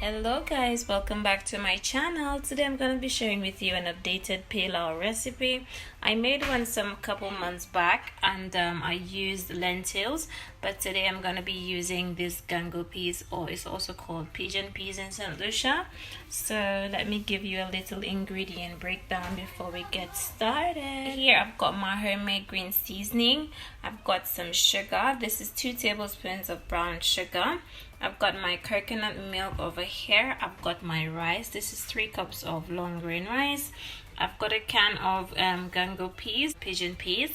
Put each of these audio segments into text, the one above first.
Hello guys, welcome back to my channel. Today I'm going to be sharing with you an updated Pelau recipe. I made one some couple months back and I used lentils, but today I'm going to be using this gango peas, or it's also called pigeon peas in St. Lucia. So let me give you a little ingredient breakdown before we get started. Here I've got my homemade green seasoning. I've got some sugar. This is 2 tablespoons of brown sugar. I've got my coconut milk over here. I've got my rice. This is 3 cups of long grain rice. I've got a can of gango peas, pigeon peas.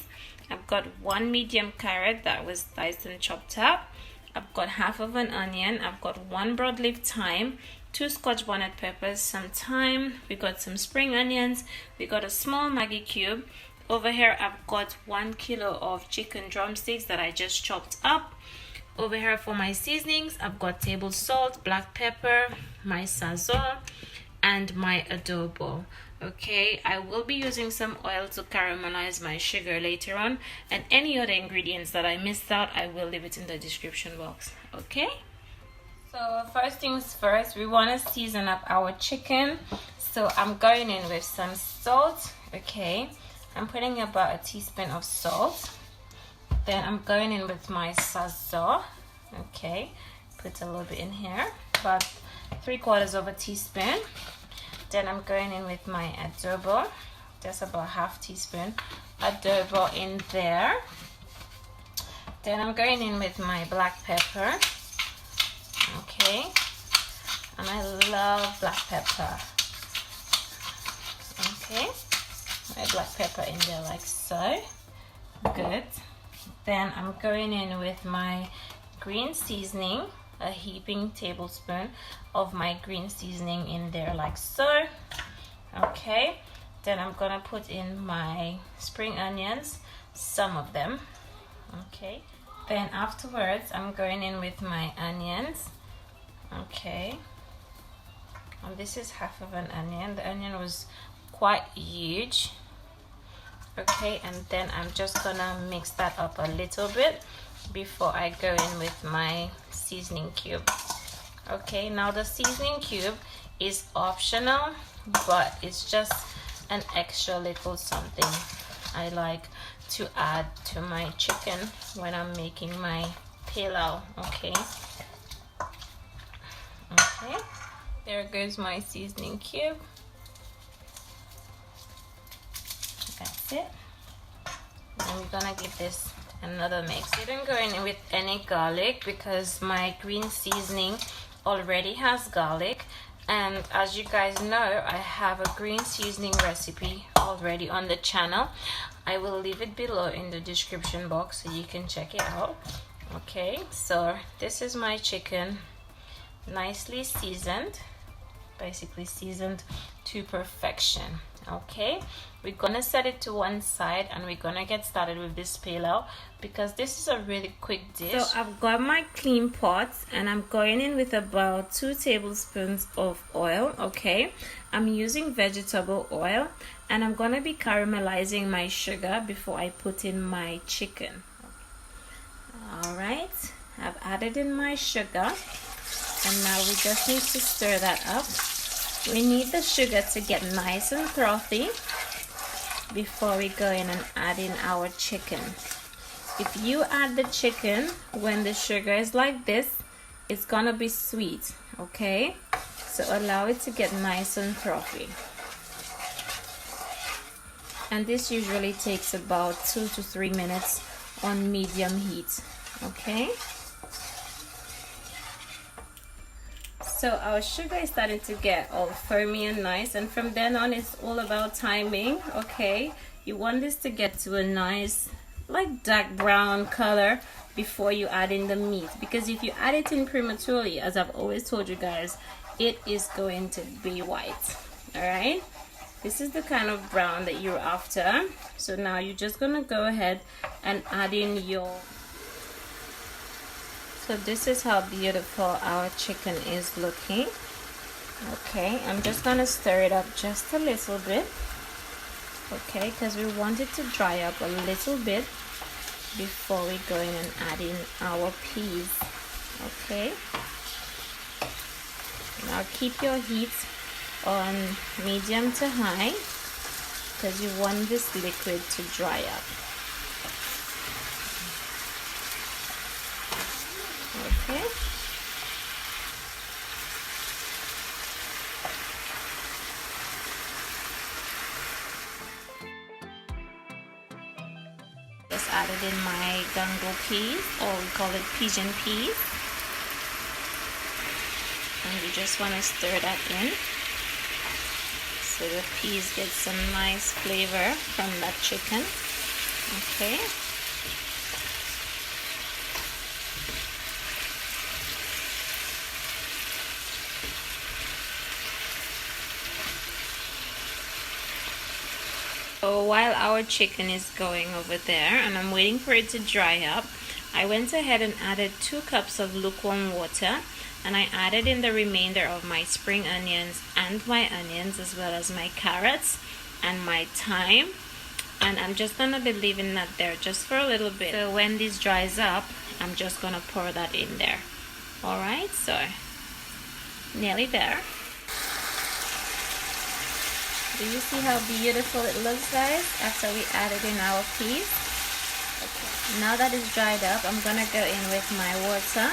I've got 1 medium carrot that was diced and chopped up. I've got half of an onion. I've got 1 broadleaf thyme, 2 Scotch bonnet peppers, some thyme. We got some spring onions. We got a small Maggi cube. Over here I've got 1 kilo of chicken drumsticks that I just chopped up. Over here for my seasonings, I've got table salt, black pepper, my Sazon, and my adobo. Okay, I will be using some oil to caramelize my sugar later on, and any other ingredients that I missed out, I will leave it in the description box. Okay, so first things first, we want to season up our chicken. So I'm going in with some salt. Okay, I'm putting about a teaspoon of salt. Then I'm going in with my Sazon. Okay, put a little bit in here, about 3/4 of a teaspoon. Then I'm going in with my adobo, just about half teaspoon adobo in there. Then I'm going in with my black pepper. Okay, and I love black pepper. Okay, my black pepper in there like so. Good. Then I'm going in with my green seasoning, a heaping tablespoon of my green seasoning in there like so. Okay, then I'm gonna put in my spring onions, some of them. Okay, then afterwards I'm going in with my onions. Okay, and this is half of an onion. The onion was quite huge. Okay, and then I'm just gonna mix that up a little bit before I go in with my seasoning cube. Okay, now the seasoning cube is optional, but it's just an extra little something I like to add to my chicken when I'm making my pilau. Okay, okay, there goes my seasoning cube. That's it. And we're gonna give this another mix. I didn't go in with any garlic because my green seasoning already has garlic, and as you guys know, I have a green seasoning recipe already on the channel. I will leave it below in the description box so you can check it out. Okay, so this is my chicken, nicely seasoned, basically seasoned to perfection. Okay, we're gonna set it to one side and we're gonna get started with this pilau because this is a really quick dish. So I've got my clean pots and I'm going in with about 2 tablespoons of oil. Okay, I'm using vegetable oil and I'm gonna be caramelizing my sugar before I put in my chicken. All right, I've added in my sugar and now we just need to stir that up. We need the sugar to get nice and frothy before we go in and add in our chicken. If you add the chicken when the sugar is like this, it's gonna be sweet. Okay, so allow it to get nice and frothy, and this usually takes about 2 to 3 minutes on medium heat. Okay, so our sugar is starting to get all foamy and nice, and from then on it's all about timing. Okay, you want this to get to a nice like dark brown color before you add in the meat, because if you add it in prematurely, as I've always told you guys, it is going to be white. All right, this is the kind of brown that you're after. So now you're just gonna go ahead and add in your... So this is how beautiful our chicken is looking. Okay, I'm just gonna stir it up just a little bit. Okay, because we want it to dry up a little bit before we go in and add in our peas. Okay, Now keep your heat on medium to high because you want this liquid to dry up. Okay. Just added in my gungo peas, or we call it pigeon peas. And you just want to stir that in so the peas get some nice flavor from that chicken. Okay. So while our chicken is going over there and I'm waiting for it to dry up, I went ahead and added 2 cups of lukewarm water, and I added in the remainder of my spring onions and my onions, as well as my carrots and my thyme, and I'm just gonna be leaving that there just for a little bit. So when this dries up, I'm just gonna pour that in there. Alright, so nearly there. Do you see how beautiful it looks, guys, after we added in our peas? Okay. Now that it's dried up, I'm gonna go in with my water.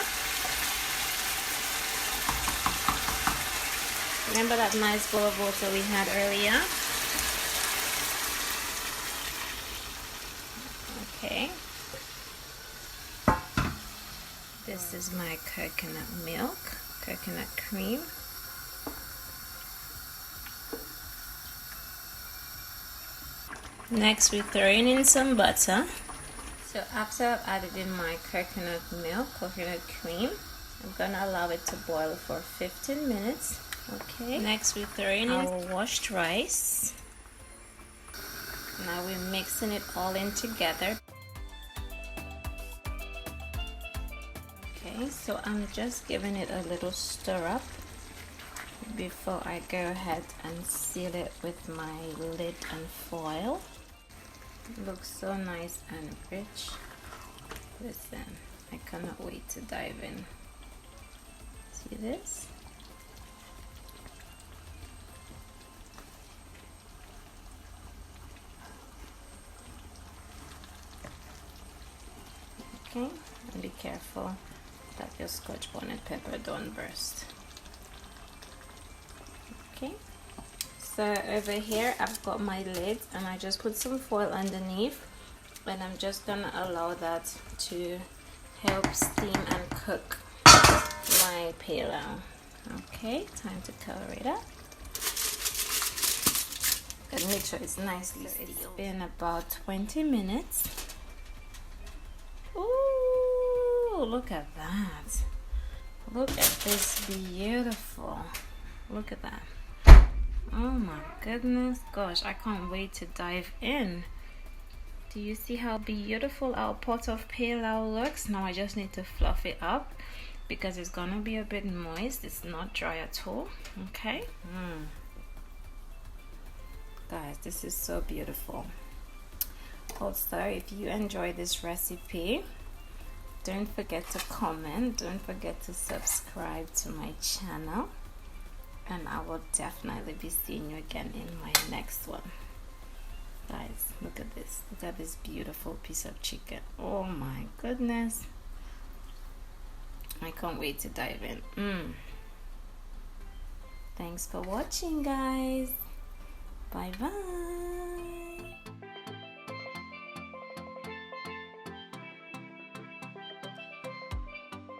Remember that nice bowl of water we had earlier? Okay. This is my coconut milk, coconut cream. Next, we're throwing in some butter. So after I've added in my coconut milk, coconut cream, I'm gonna allow it to boil for 15 minutes. Okay. Next, we're throwing in our washed rice. Now we're mixing it all in together. Okay, so I'm just giving it a little stir up before I go ahead and seal it with my lid and foil. It looks so nice and rich. Listen, I cannot wait to dive in. See this? Okay, and be careful that your Scotch bonnet pepper don't burst. Okay. So over here I've got my lid and I just put some foil underneath, and I'm just gonna allow that to help steam and cook my Pelau. Okay, time to cover it up. Gotta make sure it's nicely sealed. It's been about 20 minutes. Ooh, look at that. Look at this beautiful. Look at that. Oh my goodness, gosh, I can't wait to dive in. Do you see how beautiful our pot of Pelau looks? Now I just need to fluff it up because it's gonna be a bit moist. It's not dry at all. Okay. Guys, this is so beautiful. Also, if you enjoy this recipe, don't forget to comment, don't forget to subscribe to my channel, and I will definitely be seeing you again in my next one. Guys, look at this. Look at this beautiful piece of chicken. Oh my goodness. I can't wait to dive in. Thanks for watching, guys. Bye bye.